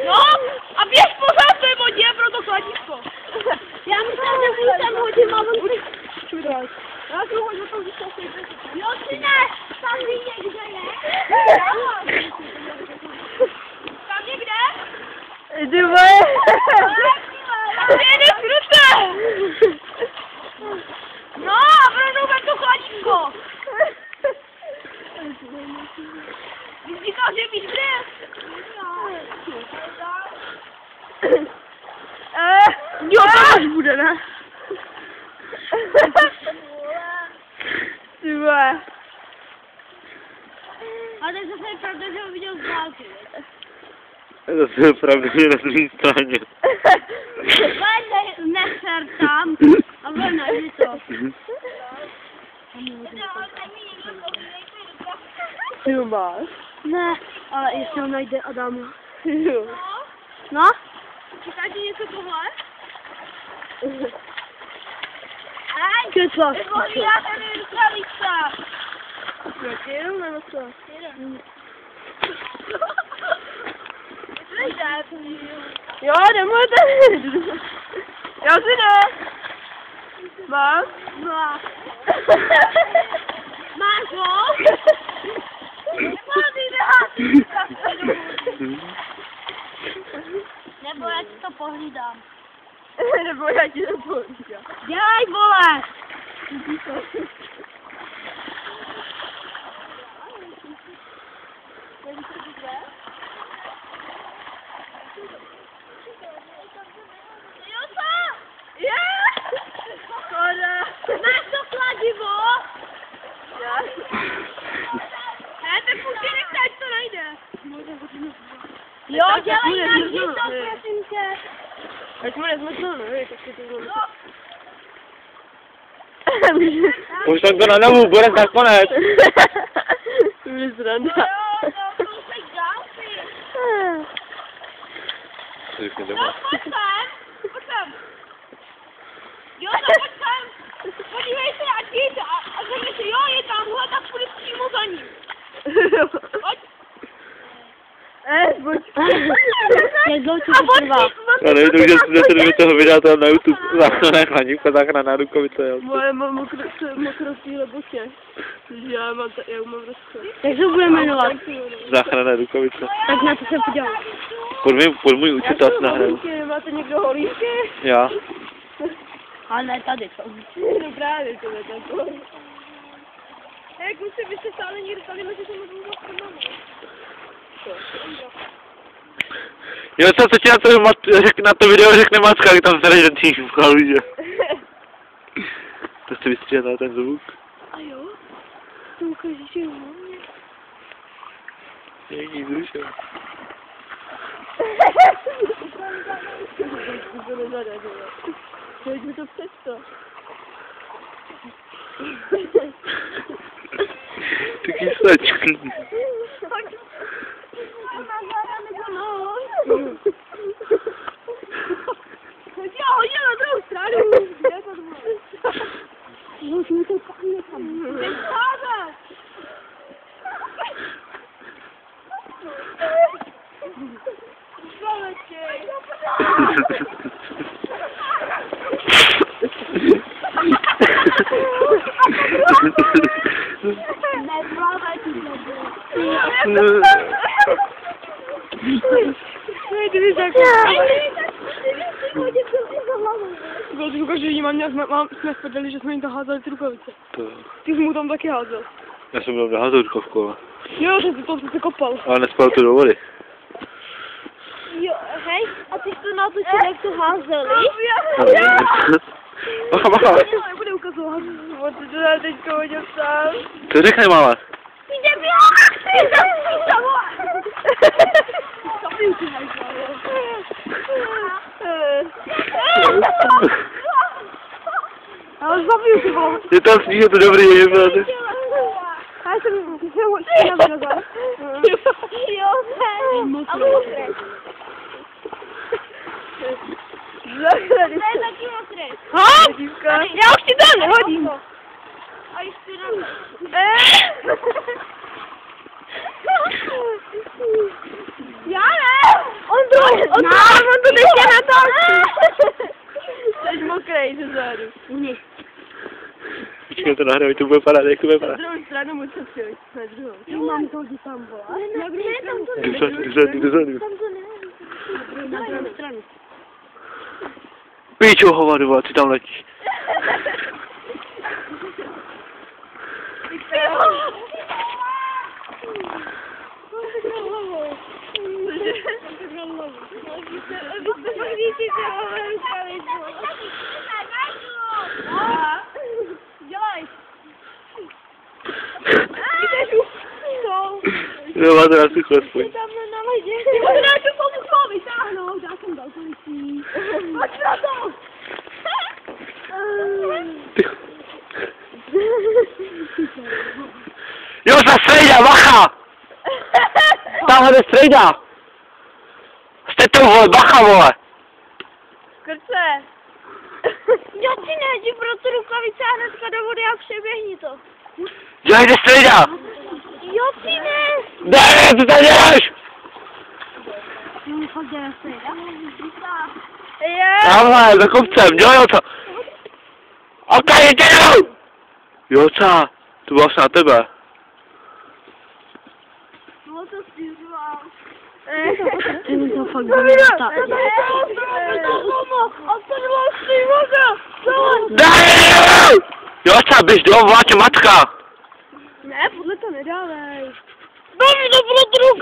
No, a běž pořád v té vodě pro to kladívko. Já myslím, že si tam hodím a on si... Já si hodím do toho, že to si... Jo, si ne, tam ví někde je. Tam někde? Ty vole. Tam jede z ruce. No, a rovnou vem to kladívko. Jsi říkal, že víš, kde je? Jo, to už bude, ne? Ty vole. A teď zase je pravda, že ho viděl z dálky. Zase je pravda, že na druhé straně. Neser tam a vrne mi to. Ty ho máš? Ne, ale jestli ho najde Adam. Jo. No? Říká ti něco tohle? Kecla. Já tady rukavička. Jak jenom nebo co? Jo, nemůžete. Já si ne. Máš? Máš. Máš ho? Nebo já ti to pohlídám. Nebo já ti to povídám. Dělej, vole! Máš to kladivo? Ne, ten půjde nechce, ať to najde. Jo, dělej na ní to, prosím tě. Ať mu nezmocno, ne? Tak si to bylo. Už jsem to na novu, bude nakonec. To bude sranda. No, pojď sem. Pojď sem. Jo, tak pojď sem. Podívej se, ať jde a řekne si, jo, je tamhle, tak půjde přímo za ním. Pojď. Pojď. Jak dlouho A to trvá? Já nevím, že jsi toho videa to na YouTube. Záchranná chladívka, záchranná rukavice. Moje mám mokrostý botě. Takže já mám rozchod. Jak se bude jmenovat? Záchranná rukavice. Tak na to se podívám. Pod můj účet asi nahraju. Máte někdo holíky? Já. Ale ne tady to. No právě to je tak. Jak už si byste stále někdy tady mezi těmi dvou stranami. Jo, co ti na to video řekne Macka, jak tam se ten tým v kaluže. To chci vystříhat na ten zvuk. A jo? To ukážeš, že jo? Jaký zrušil. To nezaradilo. Pojď mi to přesto. Ty kysačky. Já hodil na druhou stranu. Už mi to tam nekam. Necházet. Bylo to že jí jsme sprdeli, že jsme jim to házeli ty rukavice. To. Ty jsi mu tam taky házel. Já jsem byl naházal rukovkou. Jo, to jsi kopal. Ale nespal to do vody. Jo, hej, a ty jsi to natočil, jak to házeli? Bacha, bacha. Nebude ukazovat. To já teďka hodil sám. Co řekne máma? Jde mi akci, zapři to, Ale zabiju si ho. Je tam sníh, je to dobrý, je to. Já jsem ho nazad. Jo, hej, a mokré. Ne, taky mokré. Já už ti to nehodím. A ještě jenom. Dívej ze zádu. Počkej, to nahraju, to bude paráda, jak to bude Na paráda. druhou stranu mu se přijď. Na druhou. Jo, mám to, že tam byla. Na druhou stranu. Dozadu. Tam to ne. Na druhou stranu. Píčo, hovado, vole, ty tam letíš. No, má to na sucho aspoň. Tam na ledě. Já tu pomohu vytáhnout, já jsem dal končí. Pojď na to! Jo, za strejda, bacha! Tamhle je strejda! Jste to, vole, bacha, vole! Krce. Já ti nejdi pro tu rukavice a hnedka do vody a přeběhni to. Dělej, jde strejda! Jo, ty ne. Ne, co tady děláš? No, fakt dělá se. Je. Tamhle, za kopcem, dělej to! Ok, jděj! Jo, co? To bylo asi na tebe. No to stěžoval. Ten to fakt zamítá. Daj! Jo, co, běž do vláče matka! Ne, podle to nedávej. No, to bylo druga.